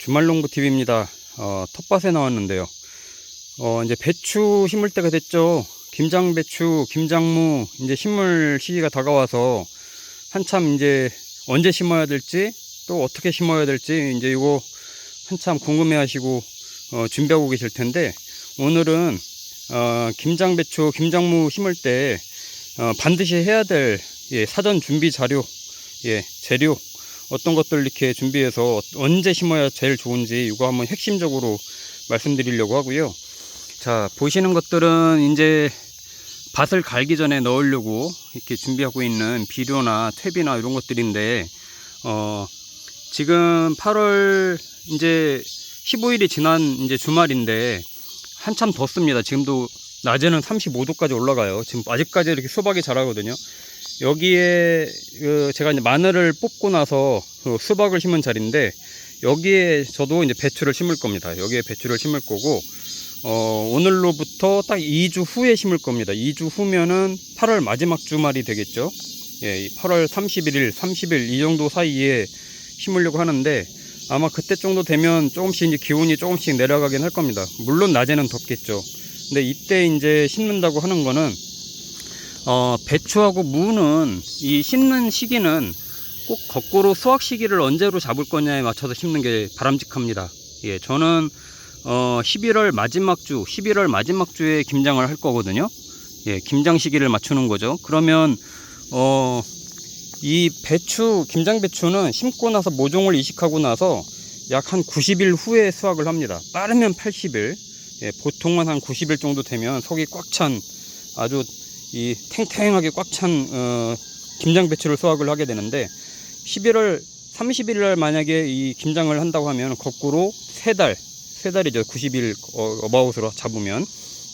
주말농부TV입니다. 텃밭에 나왔는데요. 이제 배추 심을 때가 됐죠. 김장배추, 김장무, 이제 심을 시기가 다가와서 한참 이제 언제 심어야 될지, 또 어떻게 심어야 될지, 이제 이거 한참 궁금해 하시고, 준비하고 계실 텐데, 오늘은, 김장배추, 김장무 심을 때, 반드시 해야 될, 사전 준비 자료, 재료, 어떤 것들 이렇게 준비해서 언제 심어야 제일 좋은지 이거 한번 핵심적으로 말씀드리려고 하고요. 자, 보시는 것들은 이제 밭을 갈기 전에 넣으려고 이렇게 준비하고 있는 비료나 퇴비나 이런 것들인데, 지금 8월 이제 15일이 지난 이제 주말인데 한참 덥습니다. 지금도 낮에는 35도까지 올라가요. 지금 아직까지 이렇게 수박이 자라거든요. 여기에 제가 이제 마늘을 뽑고 나서 수박을 심은 자리인데, 여기에 저도 이제 배추를 심을 겁니다. 여기에 배추를 심을 거고, 오늘로부터 딱 2주 후에 심을 겁니다. 2주 후면은 8월 마지막 주말이 되겠죠. 8월 31일, 30일 이 정도 사이에 심으려고 하는데, 아마 그때 정도 되면 조금씩 이제 기온이 조금씩 내려가긴 할 겁니다. 물론 낮에는 덥겠죠. 근데 이때 이제 심는다고 하는 거는, 배추하고 무는 이 심는 시기는 꼭 거꾸로 수확 시기를 언제로 잡을 거냐에 맞춰서 심는 게 바람직합니다. 저는 11월 마지막 주에 김장을 할 거거든요. 김장 시기를 맞추는 거죠. 그러면 이 배추, 김장 배추는 심고 나서 모종을 이식하고 나서 약 한 90일 후에 수확을 합니다. 빠르면 80일, 보통은 한 90일 정도 되면 속이 꽉 찬 아주 이 탱탱하게 꽉 찬 김장 배추를 수확을 하게 되는데, 11월 30일 날 만약에 이 김장을 한다고 하면 거꾸로 3달이죠. 90일 어바웃으로 잡으면.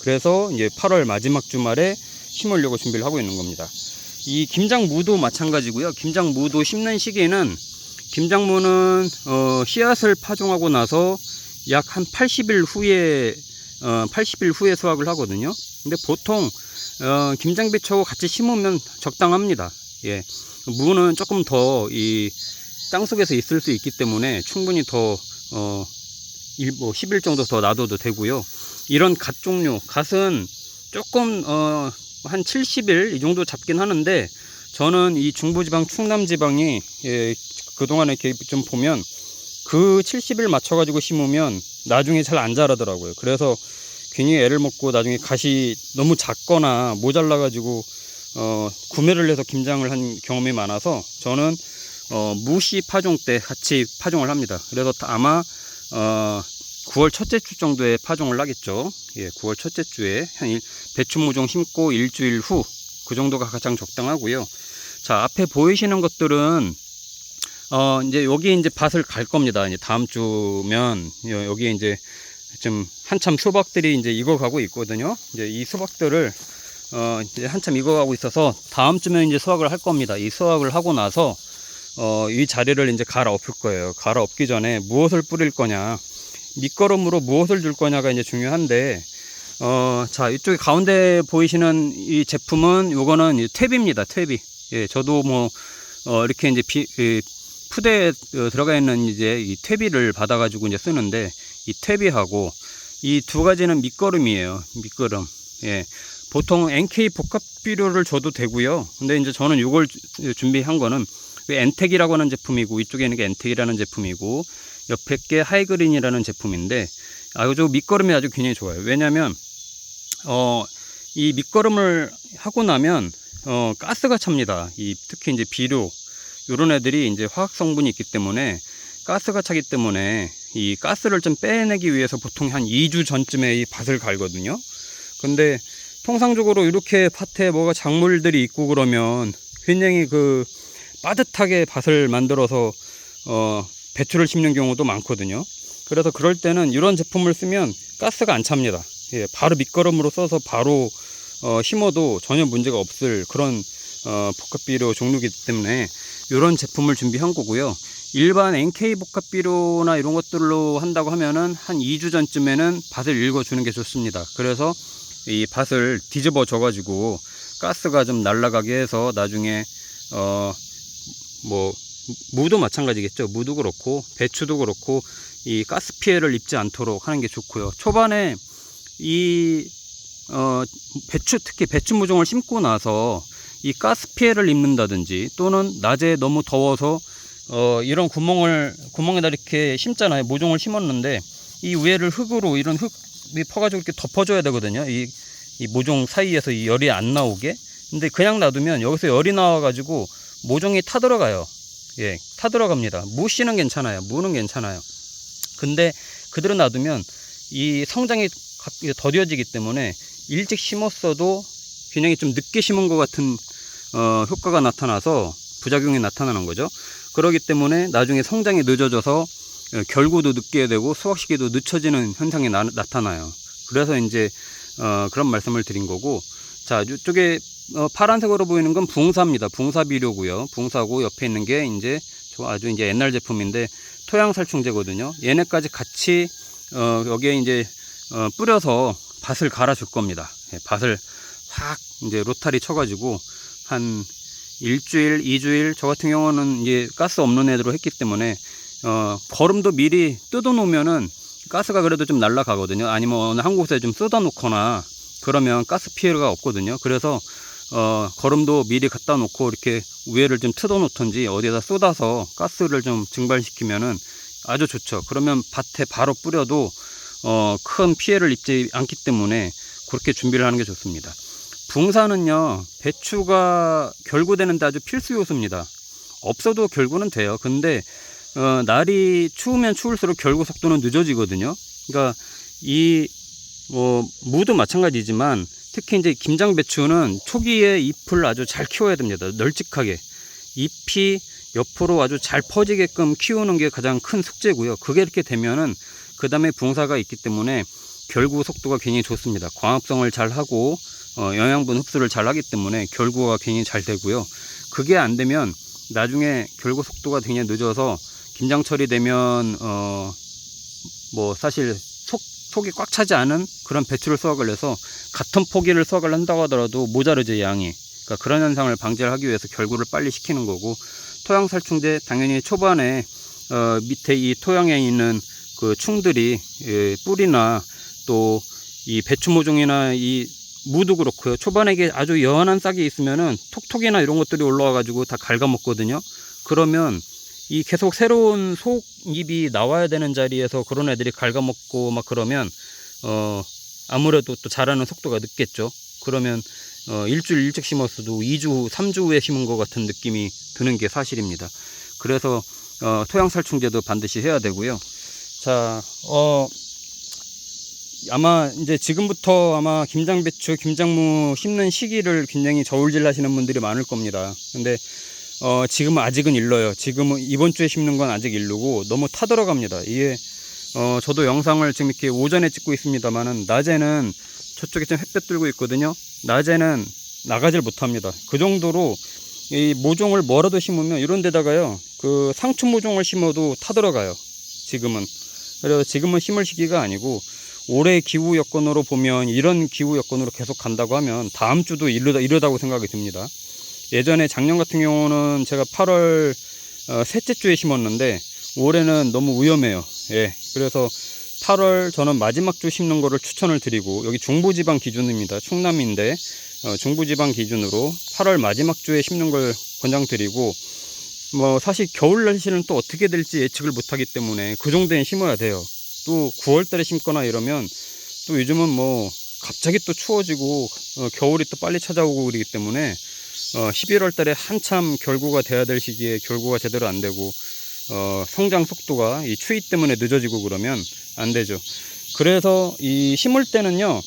그래서 이제 8월 마지막 주말에 심으려고 준비를 하고 있는 겁니다. 이 김장무도 마찬가지고요. 김장무도 심는 시기에는, 김장무는 씨앗을 파종하고 나서 약 한 80일 후에 수확을 하거든요. 근데 보통 김장배추하고 같이 심으면 적당합니다. 무는 조금 더 이 땅속에서 있을 수 있기 때문에 충분히 더 10일 정도 더 놔둬도 되고요. 이런 갓 종류, 갓은 조금 한 70일 이 정도 잡긴 하는데, 저는 이 중부지방, 충남지방이 그동안에 이렇게 좀 보면 그 70일 맞춰 가지고 심으면 나중에 잘 안 자라더라고요. 그래서 괜히 애를 먹고 나중에 갓이 너무 작거나 모자라 가지고 구매를 해서 김장을 한 경험이 많아서, 저는 무씨 파종 때 같이 파종을 합니다. 그래서 아마 9월 첫째 주 정도에 파종을 하겠죠. 9월 첫째 주에 한 배추 모종 심고 일주일 후, 그 정도가 가장 적당하고요. 자, 앞에 보이시는 것들은 이제 여기 이제 밭을 갈 겁니다. 이제 다음 주면 여기 이제 좀 한참 수박들이 이제 익어가고 있거든요. 이제 이 수박들을 이제 한참 익어가고 있어서 다음 주면 이제 수확을 할 겁니다. 이 수확을 하고 나서 이 자리를 이제 갈아엎을 거예요. 갈아엎기 전에 무엇을 뿌릴 거냐, 밑거름으로 무엇을 줄 거냐가 이제 중요한데, 자, 이쪽에 가운데 보이시는 이 제품은, 요거는 퇴비입니다. 퇴비. 저도 뭐 이렇게 이제 푸대에 들어가 있는 이제 이 퇴비를 받아가지고 이제 쓰는데, 이 퇴비하고 이 두 가지는 밑거름이에요. 밑거름. 보통 NK 복합 비료를 줘도 되고요. 근데 이제 저는 이걸 준비한 거는 엔텍이라고 하는 제품이고, 이쪽에 있는 게 엔텍이라는 제품이고, 옆에 게 하이그린이라는 제품인데, 저 밑거름이 아주 굉장히 좋아요. 왜냐면 이 밑거름을 하고 나면 가스가 찹니다. 특히 이제 비료, 요런 애들이 이제 화학 성분이 있기 때문에 가스가 차기 때문에, 이 가스를 좀 빼내기 위해서 보통 한 2주 전쯤에 이 밭을 갈거든요. 근데 통상적으로 이렇게 밭에 뭐가 작물들이 있고 그러면 굉장히 빠듯하게 밭을 만들어서 배추를 심는 경우도 많거든요. 그래서 그럴 때는 이런 제품을 쓰면 가스가 안 찹니다. 바로 밑거름으로 써서 바로 심어도 전혀 문제가 없을 그런 복합비료 종류이기 때문에 이런 제품을 준비한 거고요. 일반 NK 복합비료나 이런 것들로 한다고 하면은 한 2주 전쯤에는 밭을 읽어주는 게 좋습니다. 그래서 이 밭을 뒤집어 줘 가지고 가스가 좀 날아가게 해서 나중에 무도 마찬가지겠죠. 무도 그렇고 배추도 그렇고 이 가스 피해를 입지 않도록 하는 게 좋고요. 초반에 이 배추, 특히 배추 모종을 심고 나서 이 가스 피해를 입는다든지 또는 낮에 너무 더워서 이런 구멍에다 이렇게 심잖아요. 모종을 심었는데 이 위에를 흙으로, 이런 흙이 퍼가지고 이렇게 덮어줘야 되거든요. 이 모종 사이에서 이 열이 안 나오게. 근데 그냥 놔두면 여기서 열이 나와가지고 모종이 타들어가요. 예, 타들어갑니다. 무 씨는 괜찮아요. 무는 괜찮아요. 근데 그대로 놔두면 이 성장이 더뎌지기 때문에 일찍 심었어도 균형이 좀 늦게 심은 것 같은 효과가 나타나서 부작용이 나타나는 거죠. 그렇기 때문에 나중에 성장이 늦어져서 결구도 늦게 되고 수확 시기도 늦춰지는 현상이 나타나요. 그래서 이제 그런 말씀을 드린 거고, 자, 이쪽에 파란색으로 보이는 건 붕사입니다. 붕사 비료고요. 붕사고 옆에 있는 게 이제 아주 이제 옛날 제품인데 토양 살충제거든요. 얘네까지 같이 여기에 이제 뿌려서 밭을 갈아줄 겁니다. 예, 밭을 확 이제 로타리 쳐가지고 한 일주일, 2주일, 저 같은 경우는 이제 가스 없는 애들로 했기 때문에 거름도 미리 뜯어 놓으면은 가스가 그래도 좀 날아가거든요. 아니면 어느 한 곳에 좀 쏟아 놓거나 그러면 가스 피해가 없거든요. 그래서 거름도 미리 갖다 놓고 이렇게 위에를 좀 뜯어 놓던지 어디에다 쏟아서 가스를 좀 증발시키면은 아주 좋죠. 그러면 밭에 바로 뿌려도 큰 피해를 입지 않기 때문에 그렇게 준비를 하는 게 좋습니다. 붕사는요, 배추가 결구되는데 아주 필수 요소입니다. 없어도 결구는 돼요. 근데 날이 추우면 추울수록 결구 속도는 늦어지거든요. 그러니까 이 무도 마찬가지지만 특히 이제 김장 배추는 초기에 잎을 아주 잘 키워야 됩니다. 널찍하게 잎이 옆으로 아주 잘 퍼지게끔 키우는 게 가장 큰 숙제고요. 그게 이렇게 되면은 그 다음에 붕사가 있기 때문에 결구 속도가 굉장히 좋습니다. 광합성을 잘 하고 영양분 흡수를 잘 하기 때문에 결구가 굉장히 잘 되고요. 그게 안 되면 나중에 결구 속도가 굉장히 늦어서 김장철이 되면 뭐 사실 속이 꽉 차지 않은 그런 배추를 수확을 해서 같은 포기를 수확을 한다고 하더라도 모자르죠, 양이. 그러니까 그런 현상을 방지를 하기 위해서 결구를 빨리 시키는 거고, 토양 살충제 당연히 초반에 밑에 이 토양에 있는 그 충들이 뿌리나 또 이 배추 모종이나 이 무도 그렇고요. 초반에 이게 아주 연한 싹이 있으면은 톡톡이나 이런 것들이 올라와 가지고 다 갉아먹거든요. 그러면 이 계속 새로운 속잎이 나와야 되는 자리에서 그런 애들이 갉아먹고 막 그러면 아무래도 또 자라는 속도가 늦겠죠. 그러면 일주일 일찍 심었어도 2주, 3주 후에 심은 것 같은 느낌이 드는 게 사실입니다. 그래서 토양 살충제도 반드시 해야 되고요. 자, 아마 이제 지금부터 아마 김장배추, 김장무 심는 시기를 굉장히 저울질 하시는 분들이 많을 겁니다. 근데 지금은 아직은 일러요. 지금은 이번 주에 심는 건 아직 일르고 너무 타들어갑니다. 이게 저도 영상을 지금 이렇게 오전에 찍고 있습니다만은 낮에는 저쪽에 좀 햇볕 들고 있거든요. 낮에는 나가질 못합니다. 그 정도로 이 모종을 뭐라도 심으면 이런 데다가요, 그 상추 모종을 심어도 타들어가요. 지금은. 그래서 지금은 심을 시기가 아니고 올해 기후 여건으로 보면 이런 기후 여건으로 계속 간다고 하면 다음 주도 이러다고 생각이 듭니다. 예전에 작년 같은 경우는 제가 8월 셋째 주에 심었는데 올해는 너무 위험해요. 예, 그래서 8월 저는 마지막 주 심는 거를 추천을 드리고, 여기 중부지방 기준입니다. 충남인데 중부지방 기준으로 8월 마지막 주에 심는 걸 권장드리고, 뭐 사실 겨울 날씨는 또 어떻게 될지 예측을 못하기 때문에 그 정도엔 심어야 돼요. 또 9월 달에 심거나 이러면 또 요즘은 뭐 갑자기 또 추워지고 겨울이 또 빨리 찾아오고 그러기 때문에 11월 달에 한참 결구가 돼야 될 시기에 결구가 제대로 안 되고 성장 속도가 이 추위 때문에 늦어지고 그러면 안 되죠. 그래서 이 심을 때는요,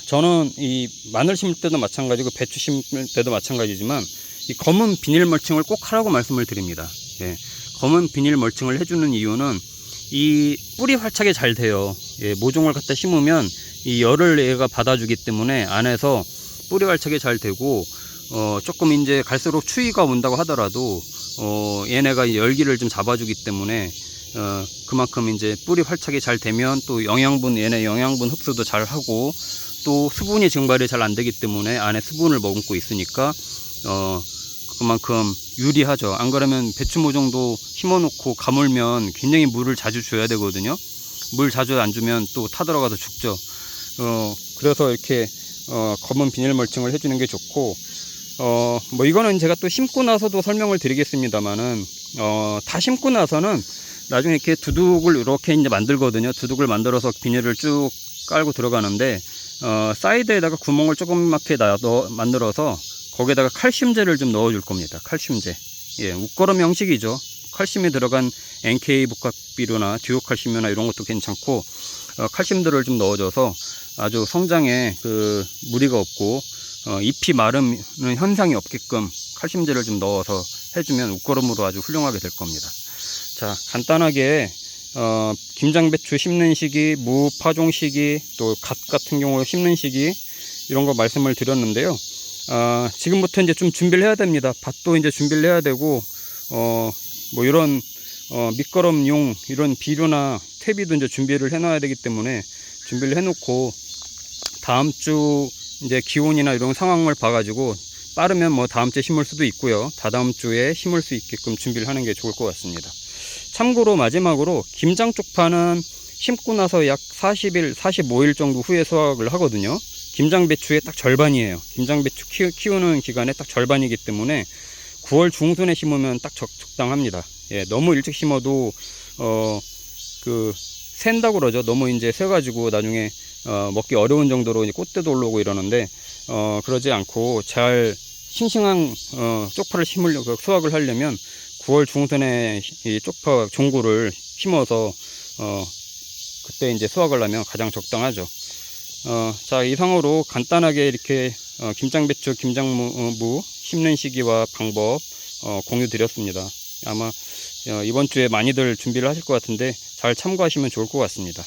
저는 이 마늘 심을 때도 마찬가지고 배추 심을 때도 마찬가지지만 이 검은 비닐 멀칭을 꼭 하라고 말씀을 드립니다. 예, 검은 비닐 멀칭을 해주는 이유는 이 뿌리 활착이 잘 돼요. 예, 모종을 갖다 심으면 이 열을 얘가 받아주기 때문에 안에서 뿌리 활착이 잘 되고, 조금 이제 갈수록 추위가 온다고 하더라도 얘네가 열기를 좀 잡아주기 때문에 그만큼 이제 뿌리 활착이 잘 되면 또 얘네 영양분 흡수도 잘 하고, 또 수분이 증발이 잘 안 되기 때문에 안에 수분을 머금고 있으니까 그만큼 유리하죠. 안 그러면 배추 모종도 심어놓고 가물면 굉장히 물을 자주 줘야 되거든요. 물 자주 안 주면 또 타들어가서 죽죠. 그래서 이렇게 검은 비닐 멀칭을 해주는 게 좋고, 뭐 이거는 제가 또 심고 나서도 설명을 드리겠습니다만은, 다 심고 나서는 나중에 이렇게 두둑을 이렇게 이제 만들거든요. 두둑을 만들어서 비닐을 쭉 깔고 들어가는데, 사이드에다가 구멍을 조그맣게 만들어서 거기에다가 칼슘제를 좀 넣어줄 겁니다. 칼슘제. 예, 웃거름 형식이죠. 칼슘이 들어간 NK 복합비료나 듀오칼슘이나 이런 것도 괜찮고, 칼슘들을 좀 넣어줘서 아주 성장에 그 무리가 없고, 잎이 마르는 현상이 없게끔 칼슘제를 좀 넣어서 해주면 웃거름으로 아주 훌륭하게 될 겁니다. 자, 간단하게 김장배추 심는 시기, 무 파종 시기, 또 갓 같은 경우 심는 시기, 이런 거 말씀을 드렸는데요. 지금부터 이제 좀 준비를 해야 됩니다. 밭도 이제 준비를 해야 되고, 뭐 이런 밑거름용 이런 비료나 퇴비도 이제 준비를 해 놔야 되기 때문에 준비를 해 놓고, 다음 주 이제 기온이나 이런 상황을 봐 가지고 빠르면 뭐 다음 주에 심을 수도 있고요, 다다음 주에 심을 수 있게끔 준비를 하는 게 좋을 것 같습니다. 참고로 마지막으로 김장 쪽파는 심고 나서 약 40일, 45일 정도 후에 수확을 하거든요. 김장배추의 딱 절반이에요. 김장배추 키우는 기간에 딱 절반이기 때문에 9월 중순에 심으면 딱 적당합니다. 예, 너무 일찍 심어도 샌다고 그러죠. 너무 이제 새가지고 나중에 먹기 어려운 정도로 이제 꽃대도 올라오고 이러는데, 그러지 않고 잘 싱싱한 쪽파를 심으려고, 수확을 하려면 9월 중순에 이 쪽파 종구를 심어서 그때 이제 수확을 하면 가장 적당하죠. 자, 이상으로 간단하게 이렇게 김장배추, 김장무 심는 시기와 방법 공유 드렸습니다. 아마 이번 주에 많이들 준비를 하실 것 같은데 잘 참고하시면 좋을 것 같습니다.